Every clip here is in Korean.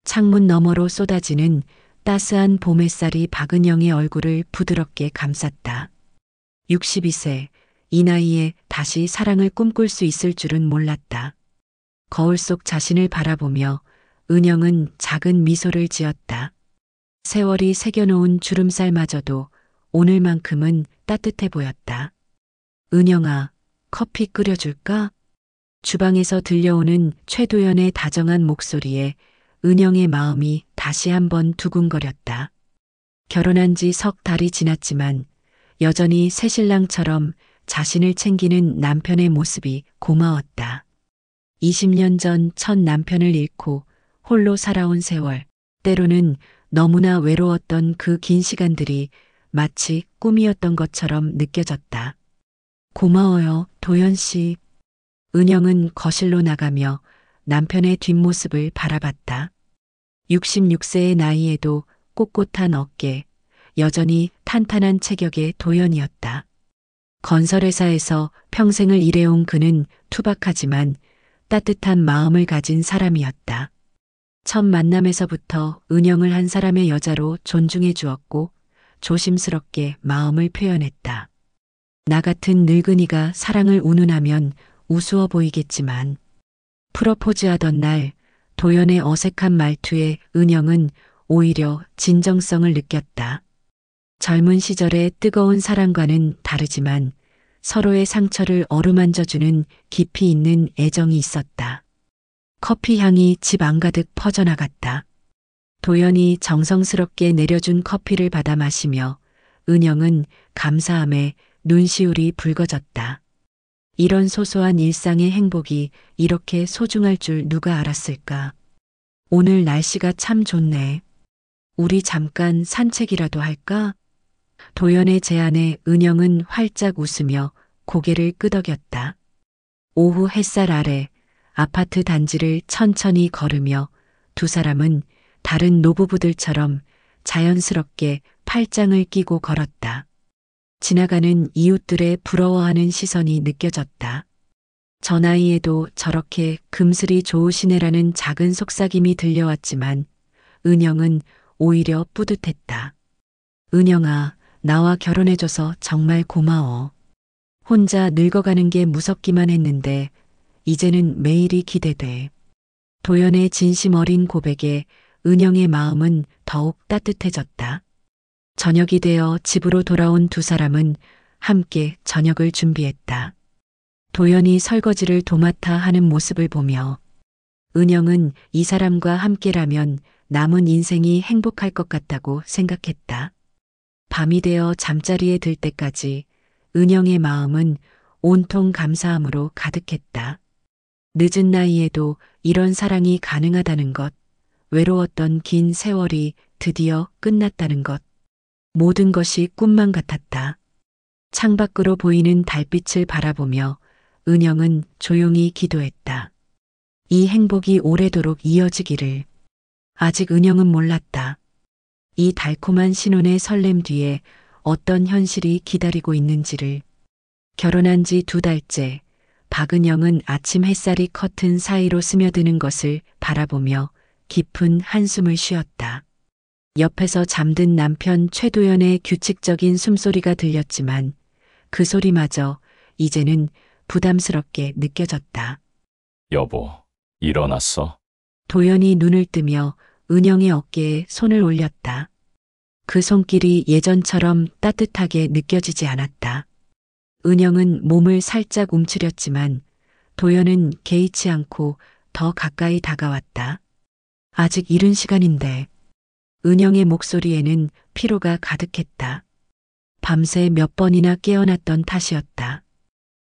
창문 너머로 쏟아지는 따스한 봄 햇살이 박은영의 얼굴을 부드럽게 감쌌다. 62세, 이 나이에 다시 사랑을 꿈꿀 수 있을 줄은 몰랐다. 거울 속 자신을 바라보며 은영은 작은 미소를 지었다. 세월이 새겨놓은 주름살마저도 오늘만큼은 따뜻해 보였다. 은영아, 커피 끓여줄까? 주방에서 들려오는 최도연의 다정한 목소리에 은영의 마음이 다시 한번 두근거렸다. 결혼한 지 석 달이 지났지만 여전히 새신랑처럼 자신을 챙기는 남편의 모습이 고마웠다. 20년 전 첫 남편을 잃고 홀로 살아온 세월, 때로는 너무나 외로웠던 그 긴 시간들이 마치 꿈이었던 것처럼 느껴졌다. 고마워요, 도연 씨. 은영은 거실로 나가며 남편의 뒷모습을 바라봤다. 66세의 나이에도 꼿꼿한 어깨, 여전히 탄탄한 체격의 도연이었다. 건설회사에서 평생을 일해온 그는 투박하지만 따뜻한 마음을 가진 사람이었다. 첫 만남에서부터 은영을 한 사람의 여자로 존중해 주었고 조심스럽게 마음을 표현했다. 나 같은 늙은이가 사랑을 운운하면 우스워 보이겠지만 프러포즈하던 날 도연의 어색한 말투에 은영은 오히려 진정성을 느꼈다. 젊은 시절의 뜨거운 사랑과는 다르지만 서로의 상처를 어루만져주는 깊이 있는 애정이 있었다. 커피 향이 집 안가득 퍼져나갔다. 도연이 정성스럽게 내려준 커피를 받아 마시며 은영은 감사함에 눈시울이 붉어졌다. 이런 소소한 일상의 행복이 이렇게 소중할 줄 누가 알았을까? 오늘 날씨가 참 좋네. 우리 잠깐 산책이라도 할까? 도연의 제안에 은영은 활짝 웃으며 고개를 끄덕였다. 오후 햇살 아래 아파트 단지를 천천히 걸으며 두 사람은 다른 노부부들처럼 자연스럽게 팔짱을 끼고 걸었다. 지나가는 이웃들의 부러워하는 시선이 느껴졌다. 저 나이에도 저렇게 금슬이 좋으시네라는 작은 속삭임이 들려왔지만 은영은 오히려 뿌듯했다. 은영아, 나와 결혼해줘서 정말 고마워. 혼자 늙어가는 게 무섭기만 했는데 이제는 매일이 기대돼. 도연의 진심 어린 고백에 은영의 마음은 더욱 따뜻해졌다. 저녁이 되어 집으로 돌아온 두 사람은 함께 저녁을 준비했다. 도연이 설거지를 도맡아 하는 모습을 보며 은영은 이 사람과 함께라면 남은 인생이 행복할 것 같다고 생각했다. 밤이 되어 잠자리에 들 때까지 은영의 마음은 온통 감사함으로 가득했다. 늦은 나이에도 이런 사랑이 가능하다는 것, 외로웠던 긴 세월이 드디어 끝났다는 것, 모든 것이 꿈만 같았다. 창밖으로 보이는 달빛을 바라보며 은영은 조용히 기도했다. 이 행복이 오래도록 이어지기를. 아직 은영은 몰랐다. 이 달콤한 신혼의 설렘 뒤에 어떤 현실이 기다리고 있는지를. 결혼한 지 2달째, 박은영은 아침 햇살이 커튼 사이로 스며드는 것을 바라보며 깊은 한숨을 쉬었다. 옆에서 잠든 남편 최도연의 규칙적인 숨소리가 들렸지만 그 소리마저 이제는 부담스럽게 느껴졌다. 여보, 일어났어? 도연이 눈을 뜨며 은영의 어깨에 손을 올렸다. 그 손길이 예전처럼 따뜻하게 느껴지지 않았다. 은영은 몸을 살짝 움츠렸지만 도연은 개의치 않고 더 가까이 다가왔다. 아직 이른 시간인데. 은영의 목소리에는 피로가 가득했다. 밤새 몇 번이나 깨어났던 탓이었다.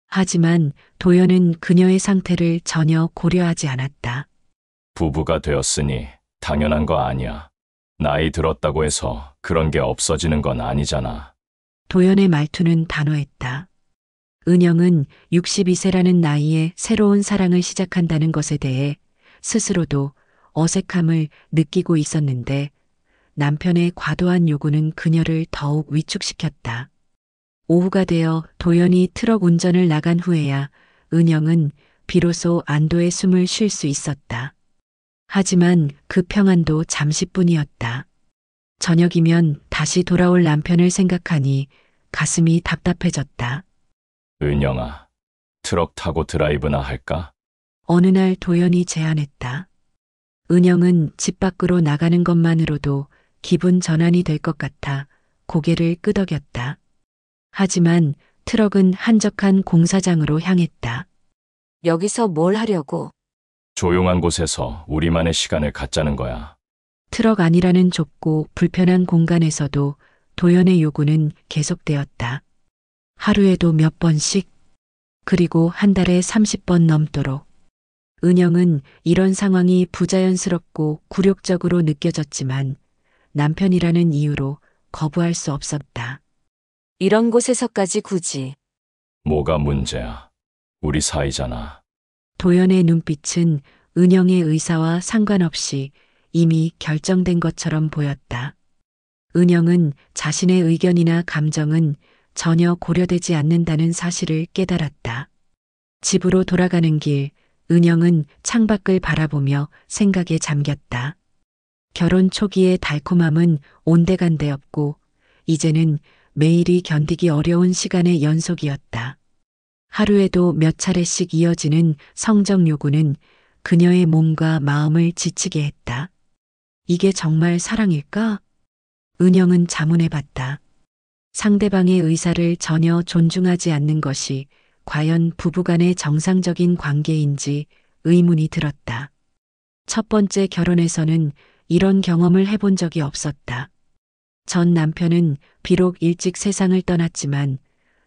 하지만 도연은 그녀의 상태를 전혀 고려하지 않았다. 부부가 되었으니 당연한 거 아니야. 나이 들었다고 해서 그런 게 없어지는 건 아니잖아. 도연의 말투는 단호했다. 은영은 62세라는 나이에 새로운 사랑을 시작한다는 것에 대해 스스로도 어색함을 느끼고 있었는데 남편의 과도한 요구는 그녀를 더욱 위축시켰다. 오후가 되어 도연이 트럭 운전을 나간 후에야 은영은 비로소 안도의 숨을 쉴 수 있었다. 하지만 그 평안도 잠시뿐이었다. 저녁이면 다시 돌아올 남편을 생각하니 가슴이 답답해졌다. 은영아, 트럭 타고 드라이브나 할까? 어느 날 도연이 제안했다. 은영은 집 밖으로 나가는 것만으로도 기분 전환이 될 것 같아 고개를 끄덕였다. 하지만 트럭은 한적한 공사장으로 향했다. 여기서 뭘 하려고? 조용한 곳에서 우리만의 시간을 갖자는 거야. 트럭 안이라는 좁고 불편한 공간에서도 도연의 요구는 계속되었다. 하루에도 몇 번씩, 그리고 한 달에 30번 넘도록. 은영은 이런 상황이 부자연스럽고 굴욕적으로 느껴졌지만 남편이라는 이유로 거부할 수 없었다. 이런 곳에서까지 굳이. 뭐가 문제야? 우리 사이잖아. 도연의 눈빛은 은영의 의사와 상관없이 이미 결정된 것처럼 보였다. 은영은 자신의 의견이나 감정은 전혀 고려되지 않는다는 사실을 깨달았다. 집으로 돌아가는 길, 은영은 창밖을 바라보며 생각에 잠겼다. 결혼 초기의 달콤함은 온데간데 없고 이제는 매일이 견디기 어려운 시간의 연속이었다. 하루에도 몇 차례씩 이어지는 성적 요구는 그녀의 몸과 마음을 지치게 했다. 이게 정말 사랑일까? 은영은 자문해봤다. 상대방의 의사를 전혀 존중하지 않는 것이 과연 부부간의 정상적인 관계인지 의문이 들었다. 첫 번째 결혼에서는 이런 경험을 해본 적이 없었다. 전 남편은 비록 일찍 세상을 떠났지만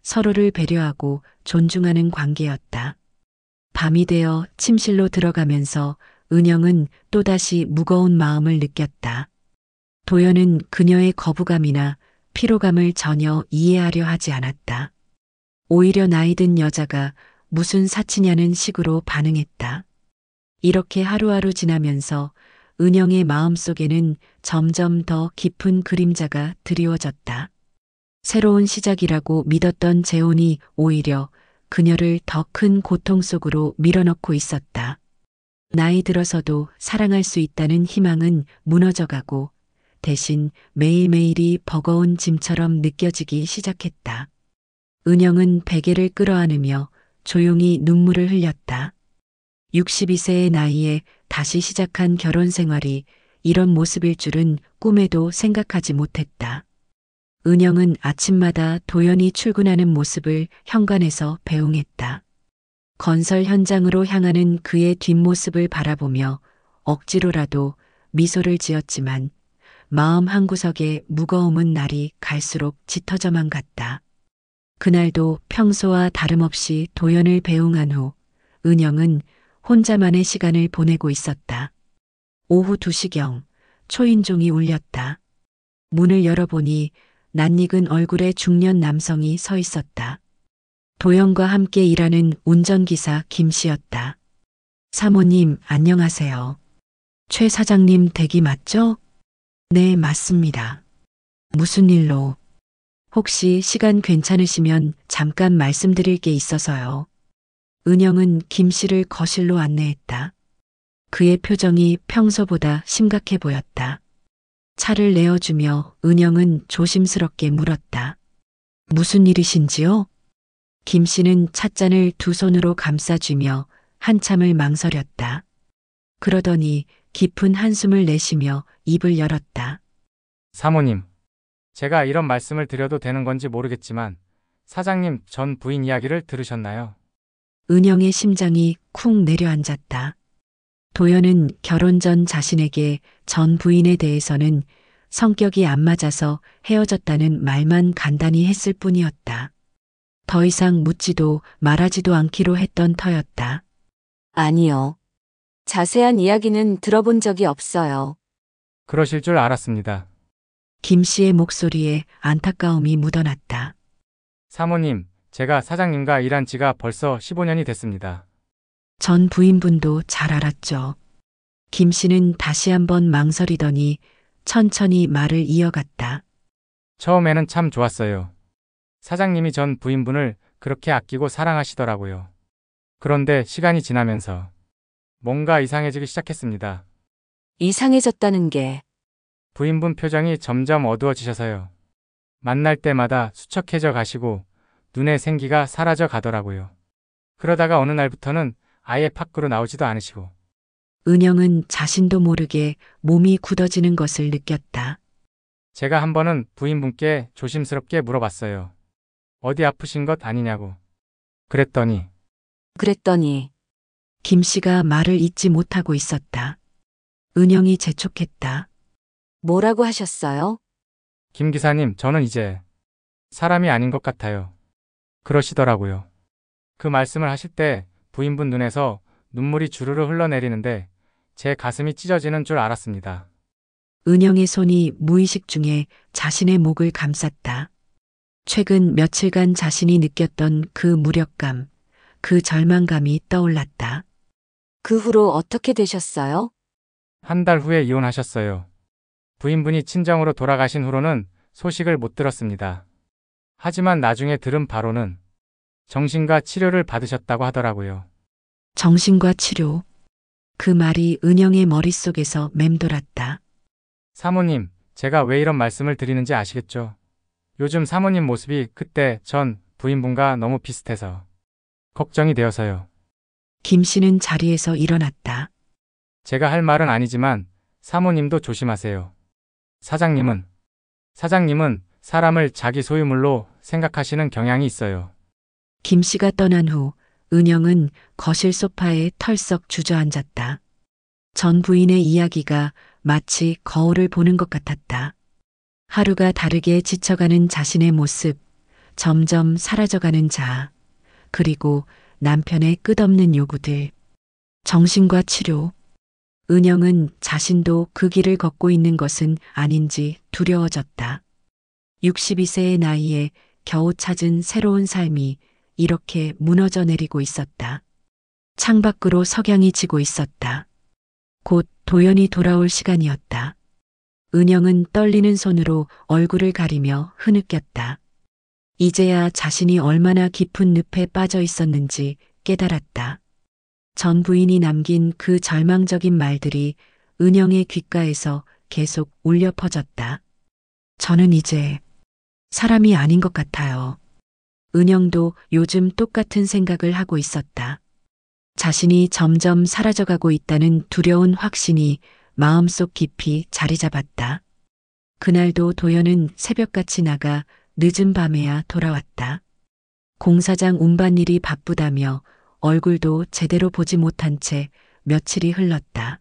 서로를 배려하고 존중하는 관계였다. 밤이 되어 침실로 들어가면서 은영은 또다시 무거운 마음을 느꼈다. 도연은 그녀의 거부감이나 피로감을 전혀 이해하려 하지 않았다. 오히려 나이 든 여자가 무슨 사치냐는 식으로 반응했다. 이렇게 하루하루 지나면서 은영의 마음속에는 점점 더 깊은 그림자가 드리워졌다. 새로운 시작이라고 믿었던 재혼이 오히려 그녀를 더 큰 고통 속으로 밀어넣고 있었다. 나이 들어서도 사랑할 수 있다는 희망은 무너져가고 대신 매일매일이 버거운 짐처럼 느껴지기 시작했다. 은영은 베개를 끌어안으며 조용히 눈물을 흘렸다. 62세의 나이에 다시 시작한 결혼 생활이 이런 모습일 줄은 꿈에도 생각하지 못했다. 은영은 아침마다 도연이 출근하는 모습을 현관에서 배웅했다. 건설 현장으로 향하는 그의 뒷모습을 바라보며 억지로라도 미소를 지었지만 마음 한구석에 무거움은 날이 갈수록 짙어져만 갔다. 그날도 평소와 다름없이 도연을 배웅한 후 은영은 혼자만의 시간을 보내고 있었다. 오후 2시경 초인종이 울렸다. 문을 열어보니 낯익은 얼굴의 중년 남성이 서 있었다. 도연과 함께 일하는 운전기사 김 씨였다. 사모님, 안녕하세요. 최 사장님 댁이 맞죠? 네, 맞습니다. 무슨 일로? 혹시 시간 괜찮으시면 잠깐 말씀드릴 게 있어서요. 은영은 김 씨를 거실로 안내했다. 그의 표정이 평소보다 심각해 보였다. 차를 내어주며 은영은 조심스럽게 물었다. 무슨 일이신지요? 김 씨는 찻잔을 두 손으로 감싸쥐며 한참을 망설였다. 그러더니 깊은 한숨을 내쉬며 입을 열었다. 사모님, 제가 이런 말씀을 드려도 되는 건지 모르겠지만 사장님 전 부인 이야기를 들으셨나요? 은영의 심장이 쿵 내려앉았다. 도연은 결혼 전 자신에게 전 부인에 대해서는 성격이 안 맞아서 헤어졌다는 말만 간단히 했을 뿐이었다. 더 이상 묻지도 말하지도 않기로 했던 터였다. 아니요. 자세한 이야기는 들어본 적이 없어요. 그러실 줄 알았습니다. 김 씨의 목소리에 안타까움이 묻어났다. 사모님, 제가 사장님과 일한 지가 벌써 15년이 됐습니다. 전 부인분도 잘 알았죠. 김 씨는 다시 한번 망설이더니 천천히 말을 이어갔다. 처음에는 참 좋았어요. 사장님이 전 부인분을 그렇게 아끼고 사랑하시더라고요. 그런데 시간이 지나면서 뭔가 이상해지기 시작했습니다. 이상해졌다는 게 부인분 표정이 점점 어두워지셔서요. 만날 때마다 수척해져 가시고 눈에 생기가 사라져 가더라고요. 그러다가 어느 날부터는 아예 밖으로 나오지도 않으시고. 은영은 자신도 모르게 몸이 굳어지는 것을 느꼈다. 제가 한 번은 부인분께 조심스럽게 물어봤어요. 어디 아프신 것 아니냐고. 그랬더니 김 씨가 말을 잇지 못하고 있었다. 은영이 재촉했다. 뭐라고 하셨어요? 김 기사님, 저는 이제 사람이 아닌 것 같아요. 그러시더라고요. 그 말씀을 하실 때 부인분 눈에서 눈물이 주르르 흘러내리는데 제 가슴이 찢어지는 줄 알았습니다. 은영의 손이 무의식 중에 자신의 목을 감쌌다. 최근 며칠간 자신이 느꼈던 그 무력감, 그 절망감이 떠올랐다. 그 후로 어떻게 되셨어요? 한 달 후에 이혼하셨어요. 부인분이 친정으로 돌아가신 후로는 소식을 못 들었습니다. 하지만 나중에 들은 바로는 정신과 치료를 받으셨다고 하더라고요. 정신과 치료. 그 말이 은영의 머릿속에서 맴돌았다. 사모님, 제가 왜 이런 말씀을 드리는지 아시겠죠? 요즘 사모님 모습이 그때 전 부인분과 너무 비슷해서 걱정이 되어서요. 김 씨는 자리에서 일어났다. 제가 할 말은 아니지만 사모님도 조심하세요. 사장님은 사람을 자기 소유물로 생각하시는 경향이 있어요. 김 씨가 떠난 후 은영은 거실 소파에 털썩 주저앉았다. 전 부인의 이야기가 마치 거울을 보는 것 같았다. 하루가 다르게 지쳐가는 자신의 모습, 점점 사라져가는 자아, 그리고 남편의 끝없는 요구들. 정신과 치료. 은영은 자신도 그 길을 걷고 있는 것은 아닌지 두려워졌다. 62세의 나이에 겨우 찾은 새로운 삶이 이렇게 무너져 내리고 있었다. 창밖으로 석양이 지고 있었다. 곧 도연이 돌아올 시간이었다. 은영은 떨리는 손으로 얼굴을 가리며 흐느꼈다. 이제야 자신이 얼마나 깊은 늪에 빠져 있었는지 깨달았다. 전 부인이 남긴 그 절망적인 말들이 은영의 귓가에서 계속 울려 퍼졌다. 저는 이제 사람이 아닌 것 같아요. 은영도 요즘 똑같은 생각을 하고 있었다. 자신이 점점 사라져가고 있다는 두려운 확신이 마음속 깊이 자리 잡았다. 그날도 도연은 새벽같이 나가 늦은 밤에야 돌아왔다. 공사장 운반일이 바쁘다며 얼굴도 제대로 보지 못한 채 며칠이 흘렀다.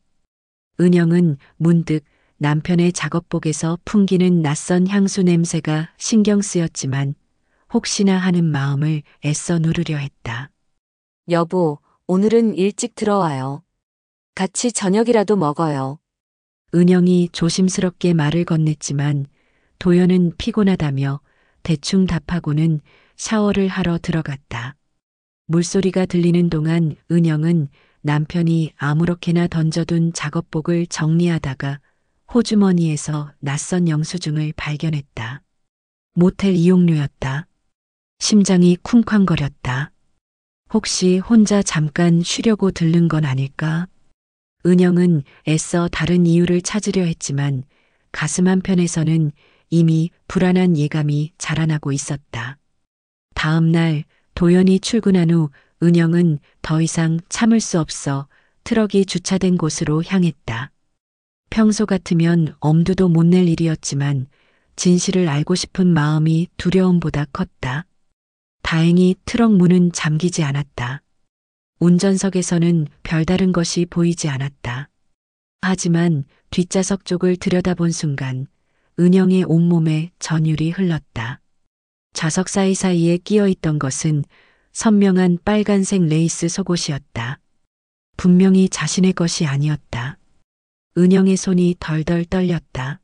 은영은 문득 남편의 작업복에서 풍기는 낯선 향수 냄새가 신경 쓰였지만 혹시나 하는 마음을 애써 누르려 했다. 여보, 오늘은 일찍 들어와요. 같이 저녁이라도 먹어요. 은영이 조심스럽게 말을 건넸지만 도연은 피곤하다며 대충 답하고는 샤워를 하러 들어갔다. 물소리가 들리는 동안 은영은 남편이 아무렇게나 던져둔 작업복을 정리하다가 호주머니에서 낯선 영수증을 발견했다. 모텔 이용료였다. 심장이 쿵쾅거렸다. 혹시 혼자 잠깐 쉬려고 들른 건 아닐까? 은영은 애써 다른 이유를 찾으려 했지만 가슴 한편에서는 이미 불안한 예감이 자라나고 있었다. 다음 날 도연이 출근한 후 은영은 더 이상 참을 수 없어 트럭이 주차된 곳으로 향했다. 평소 같으면 엄두도 못 낼 일이었지만 진실을 알고 싶은 마음이 두려움보다 컸다. 다행히 트럭 문은 잠기지 않았다. 운전석에서는 별다른 것이 보이지 않았다. 하지만 뒷좌석 쪽을 들여다본 순간 은영의 온몸에 전율이 흘렀다. 좌석 사이사이에 끼어 있던 것은 선명한 빨간색 레이스 속옷이었다. 분명히 자신의 것이 아니었다. 은영의 손이 덜덜 떨렸다.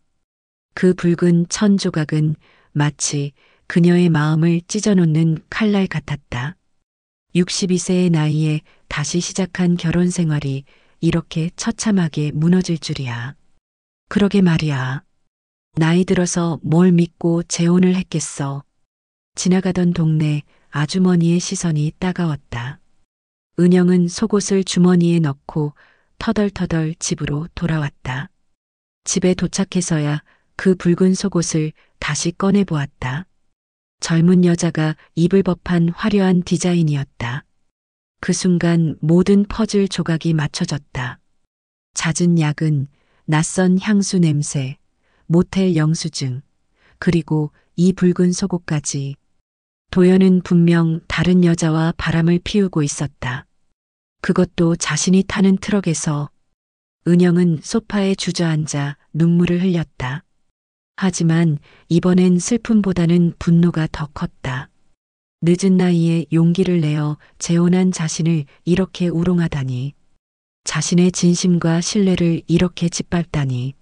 그 붉은 천 조각은 마치 그녀의 마음을 찢어놓는 칼날 같았다. 62세의 나이에 다시 시작한 결혼 생활이 이렇게 처참하게 무너질 줄이야. 그러게 말이야. 나이 들어서 뭘 믿고 재혼을 했겠어. 지나가던 동네 아주머니의 시선이 따가웠다. 은영은 속옷을 주머니에 넣고 터덜터덜 집으로 돌아왔다. 집에 도착해서야 그 붉은 속옷을 다시 꺼내 보았다. 젊은 여자가 입을 법한 화려한 디자인이었다. 그 순간 모든 퍼즐 조각이 맞춰졌다. 잦은 야근, 낯선 향수 냄새, 모텔 영수증, 그리고 이 붉은 속옷까지. 도연은 분명 다른 여자와 바람을 피우고 있었다. 그것도 자신이 타는 트럭에서. 은영은 소파에 주저앉아 눈물을 흘렸다. 하지만 이번엔 슬픔보다는 분노가 더 컸다. 늦은 나이에 용기를 내어 재혼한 자신을 이렇게 우롱하다니. 자신의 진심과 신뢰를 이렇게 짓밟다니.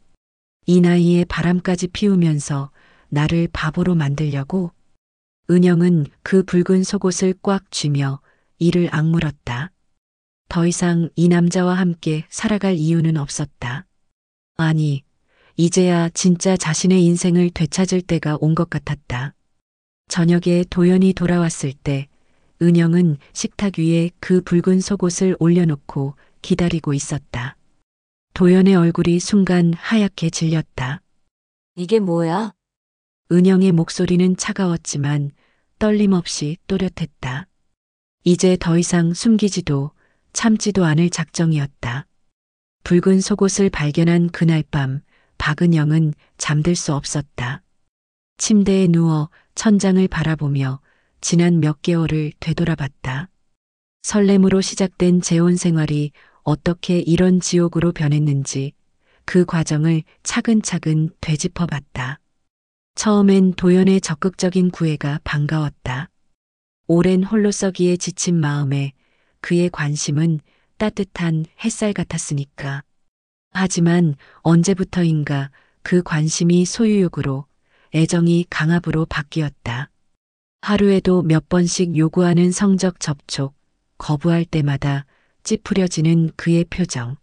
이 나이에 바람까지 피우면서 나를 바보로 만들려고. 은영은 그 붉은 속옷을 꽉 쥐며 이를 악물었다. 더 이상 이 남자와 함께 살아갈 이유는 없었다. 아니, 이제야 진짜 자신의 인생을 되찾을 때가 온 것 같았다. 저녁에 도연이 돌아왔을 때 은영은 식탁 위에 그 붉은 속옷을 올려놓고 기다리고 있었다. 도연의 얼굴이 순간 하얗게 질렸다. 이게 뭐야? 은영의 목소리는 차가웠지만 떨림 없이 또렷했다. 이제 더 이상 숨기지도 참지도 않을 작정이었다. 붉은 속옷을 발견한 그날 밤 박은영은 잠들 수 없었다. 침대에 누워 천장을 바라보며 지난 몇 개월을 되돌아봤다. 설렘으로 시작된 재혼 생활이 어떻게 이런 지옥으로 변했는지 그 과정을 차근차근 되짚어봤다. 처음엔 도연의 적극적인 구애가 반가웠다. 오랜 홀로서기에 지친 마음에 그의 관심은 따뜻한 햇살 같았으니까. 하지만 언제부터인가 그 관심이 소유욕으로, 애정이 강압으로 바뀌었다. 하루에도 몇 번씩 요구하는 성적 접촉, 거부할 때마다 찌푸려지는 그의 표정,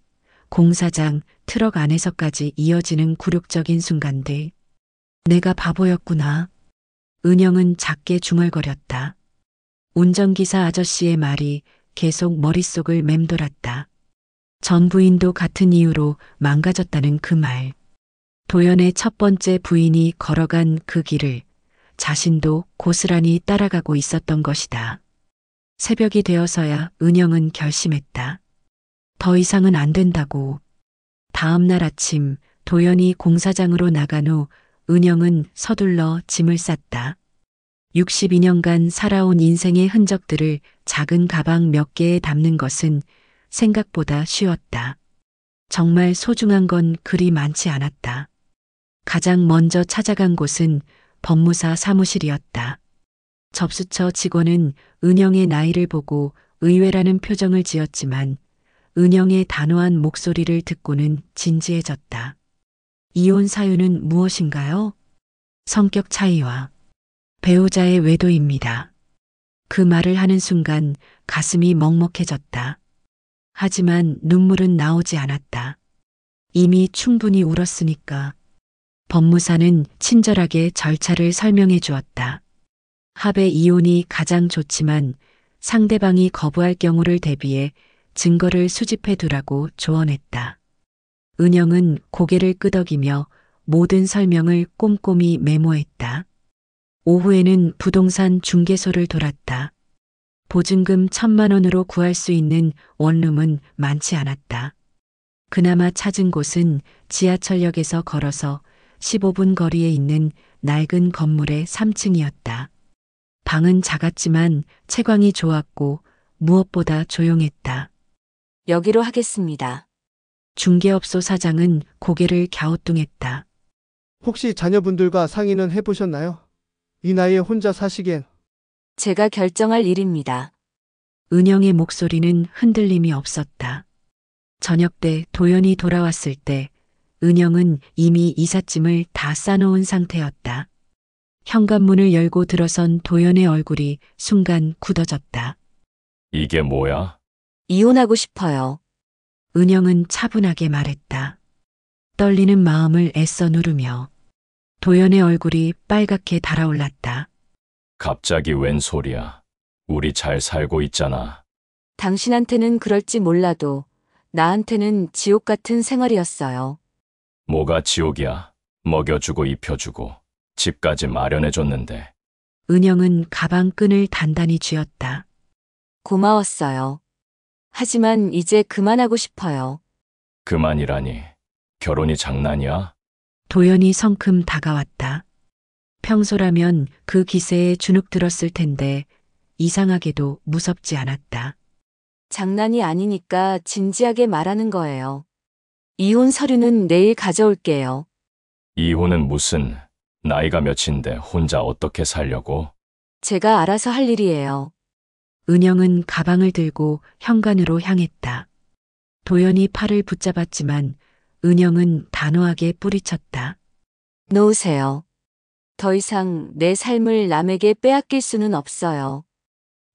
공사장, 트럭 안에서까지 이어지는 굴욕적인 순간들. 내가 바보였구나. 은영은 작게 중얼거렸다. 운전기사 아저씨의 말이 계속 머릿속을 맴돌았다. 전 부인도 같은 이유로 망가졌다는 그 말. 도연의 첫 번째 부인이 걸어간 그 길을 자신도 고스란히 따라가고 있었던 것이다. 새벽이 되어서야 은영은 결심했다. 더 이상은 안 된다고. 다음 날 아침 도연이 공사장으로 나간 후 은영은 서둘러 짐을 쌌다. 62년간 살아온 인생의 흔적들을 작은 가방 몇 개에 담는 것은 생각보다 쉬웠다. 정말 소중한 건 그리 많지 않았다. 가장 먼저 찾아간 곳은 법무사 사무실이었다. 접수처 직원은 은영의 나이를 보고 의외라는 표정을 지었지만 은영의 단호한 목소리를 듣고는 진지해졌다. 이혼 사유는 무엇인가요? 성격 차이와 배우자의 외도입니다. 그 말을 하는 순간 가슴이 먹먹해졌다. 하지만 눈물은 나오지 않았다. 이미 충분히 울었으니까. 법무사는 친절하게 절차를 설명해 주었다. 합의 이혼이 가장 좋지만 상대방이 거부할 경우를 대비해 증거를 수집해 두라고 조언했다. 은영은 고개를 끄덕이며 모든 설명을 꼼꼼히 메모했다. 오후에는 부동산 중개소를 돌았다. 보증금 1,000만 원으로 구할 수 있는 원룸은 많지 않았다. 그나마 찾은 곳은 지하철역에서 걸어서 15분 거리에 있는 낡은 건물의 3층이었다. 방은 작았지만 채광이 좋았고 무엇보다 조용했다. 여기로 하겠습니다. 중개업소 사장은 고개를 갸우뚱했다. 혹시 자녀분들과 상의는 해보셨나요? 이 나이에 혼자 사시기엔. 제가 결정할 일입니다. 은영의 목소리는 흔들림이 없었다. 저녁 때 도연이 돌아왔을 때 은영은 이미 이삿짐을 다 싸놓은 상태였다. 현관문을 열고 들어선 도연의 얼굴이 순간 굳어졌다. 이게 뭐야? 이혼하고 싶어요. 은영은 차분하게 말했다. 떨리는 마음을 애써 누르며. 도연의 얼굴이 빨갛게 달아올랐다. 갑자기 웬 소리야? 우리 잘 살고 있잖아. 당신한테는 그럴지 몰라도 나한테는 지옥 같은 생활이었어요. 뭐가 지옥이야. 먹여주고 입혀주고 집까지 마련해줬는데. 은영은 가방 끈을 단단히 쥐었다. 고마웠어요. 하지만 이제 그만하고 싶어요. 그만이라니. 결혼이 장난이야? 도연이 성큼 다가왔다. 평소라면 그 기세에 주눅 들었을 텐데 이상하게도 무섭지 않았다. 장난이 아니니까 진지하게 말하는 거예요. 이혼 서류는 내일 가져올게요. 이혼은 무슨, 나이가 몇인데 혼자 어떻게 살려고? 제가 알아서 할 일이에요. 은영은 가방을 들고 현관으로 향했다. 도연이 팔을 붙잡았지만 은영은 단호하게 뿌리쳤다. 놓으세요. 더 이상 내 삶을 남에게 빼앗길 수는 없어요.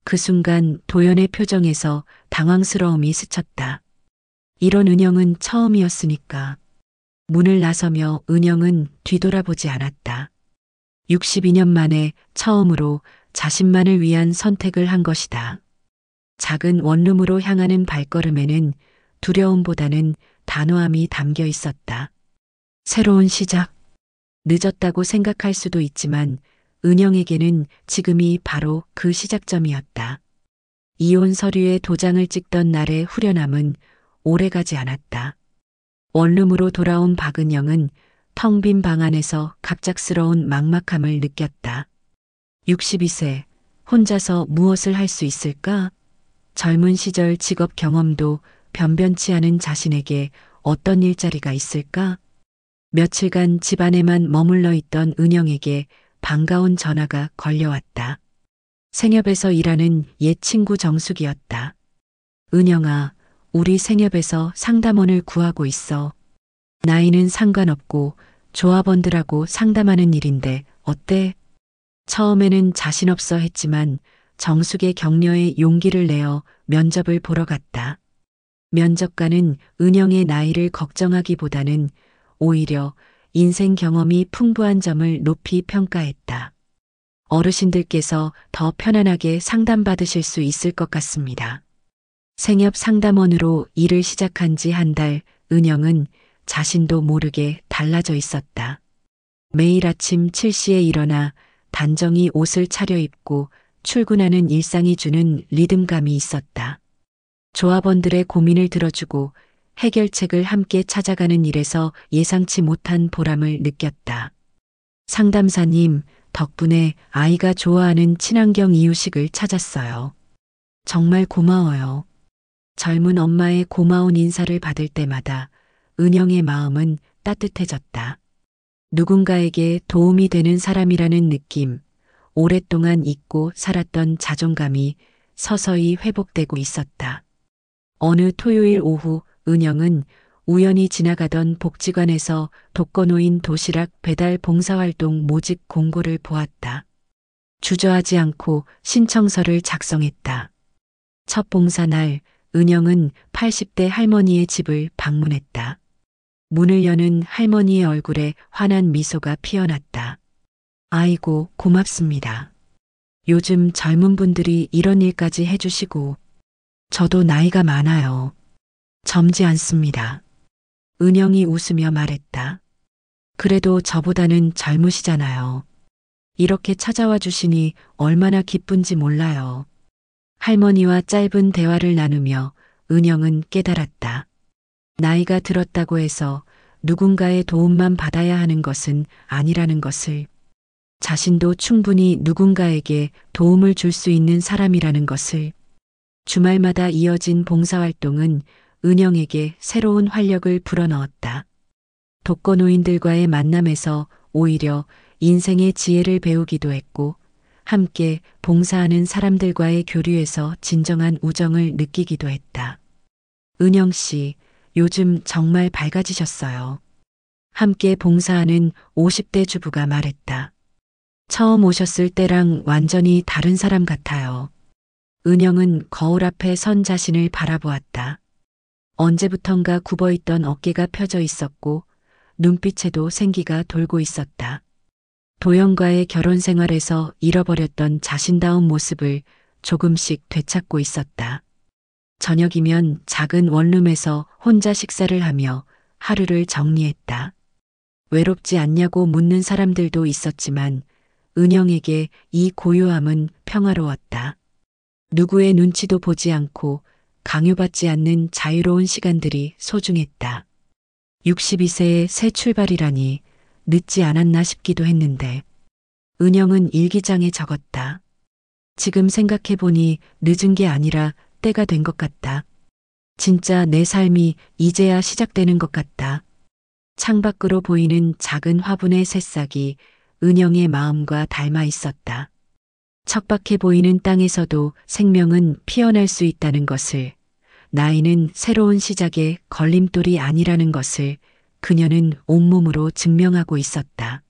그 순간 도연의 표정에서 당황스러움이 스쳤다. 이런 은영은 처음이었으니까. 문을 나서며 은영은 뒤돌아보지 않았다. 62년 만에 처음으로 자신만을 위한 선택을 한 것이다. 작은 원룸으로 향하는 발걸음에는 두려움보다는 단호함이 담겨 있었다. 새로운 시작. 늦었다고 생각할 수도 있지만 은영에게는 지금이 바로 그 시작점이었다. 이혼 서류에 도장을 찍던 날의 후련함은 오래가지 않았다. 원룸으로 돌아온 박은영은 텅 빈 방 안에서 갑작스러운 막막함을 느꼈다. 62세, 혼자서 무엇을 할 수 있을까? 젊은 시절 직업 경험도 변변치 않은 자신에게 어떤 일자리가 있을까? 며칠간 집안에만 머물러 있던 은영에게 반가운 전화가 걸려왔다. 생협에서 일하는 옛 친구 정숙이었다. 은영아, 우리 생협에서 상담원을 구하고 있어. 나이는 상관없고 조합원들하고 상담하는 일인데 어때? 처음에는 자신 없어 했지만 정숙의 격려에 용기를 내어 면접을 보러 갔다. 면접관은 은영의 나이를 걱정하기보다는 오히려 인생 경험이 풍부한 점을 높이 평가했다. 어르신들께서 더 편안하게 상담받으실 수 있을 것 같습니다. 생협 상담원으로 일을 시작한 지 한 달, 은영은 자신도 모르게 달라져 있었다. 매일 아침 7시에 일어나 단정히 옷을 차려입고 출근하는 일상이 주는 리듬감이 있었다. 조합원들의 고민을 들어주고 해결책을 함께 찾아가는 일에서 예상치 못한 보람을 느꼈다. 상담사님, 덕분에 아이가 좋아하는 친환경 이유식을 찾았어요. 정말 고마워요. 젊은 엄마의 고마운 인사를 받을 때마다 은영의 마음은 따뜻해졌다. 누군가에게 도움이 되는 사람이라는 느낌, 오랫동안 잊고 살았던 자존감이 서서히 회복되고 있었다. 어느 토요일 오후 은영은 우연히 지나가던 복지관에서 독거노인 도시락 배달 봉사활동 모집 공고를 보았다. 주저하지 않고 신청서를 작성했다. 첫 봉사날 은영은 80대 할머니의 집을 방문했다. 문을 여는 할머니의 얼굴에 환한 미소가 피어났다. 아이고, 고맙습니다. 요즘 젊은 분들이 이런 일까지 해주시고 저도 나이가 많아요. 젊지 않습니다. 은영이 웃으며 말했다. 그래도 저보다는 젊으시잖아요. 이렇게 찾아와 주시니 얼마나 기쁜지 몰라요. 할머니와 짧은 대화를 나누며 은영은 깨달았다. 나이가 들었다고 해서 누군가의 도움만 받아야 하는 것은 아니라는 것을, 자신도 충분히 누군가에게 도움을 줄 수 있는 사람이라는 것을. 주말마다 이어진 봉사활동은 은영에게 새로운 활력을 불어넣었다. 독거노인들과의 만남에서 오히려 인생의 지혜를 배우기도 했고, 함께 봉사하는 사람들과의 교류에서 진정한 우정을 느끼기도 했다. 은영 씨, 요즘 정말 밝아지셨어요. 함께 봉사하는 50대 주부가 말했다. 처음 오셨을 때랑 완전히 다른 사람 같아요. 은영은 거울 앞에 선 자신을 바라보았다. 언제부턴가 굽어있던 어깨가 펴져 있었고 눈빛에도 생기가 돌고 있었다. 도연과의 결혼 생활에서 잃어버렸던 자신다운 모습을 조금씩 되찾고 있었다. 저녁이면 작은 원룸에서 혼자 식사를 하며 하루를 정리했다. 외롭지 않냐고 묻는 사람들도 있었지만 은영에게 이 고요함은 평화로웠다. 누구의 눈치도 보지 않고 강요받지 않는 자유로운 시간들이 소중했다. 62세의 새 출발이라니 늦지 않았나 싶기도 했는데 은영은 일기장에 적었다. 지금 생각해보니 늦은 게 아니라 때가 된 것 같다. 진짜 내 삶이 이제야 시작되는 것 같다. 창밖으로 보이는 작은 화분의 새싹이 은영의 마음과 닮아 있었다. 척박해 보이는 땅에서도 생명은 피어날 수 있다는 것을, 나이는 새로운 시작의 걸림돌이 아니라는 것을 그녀는 온몸으로 증명하고 있었다.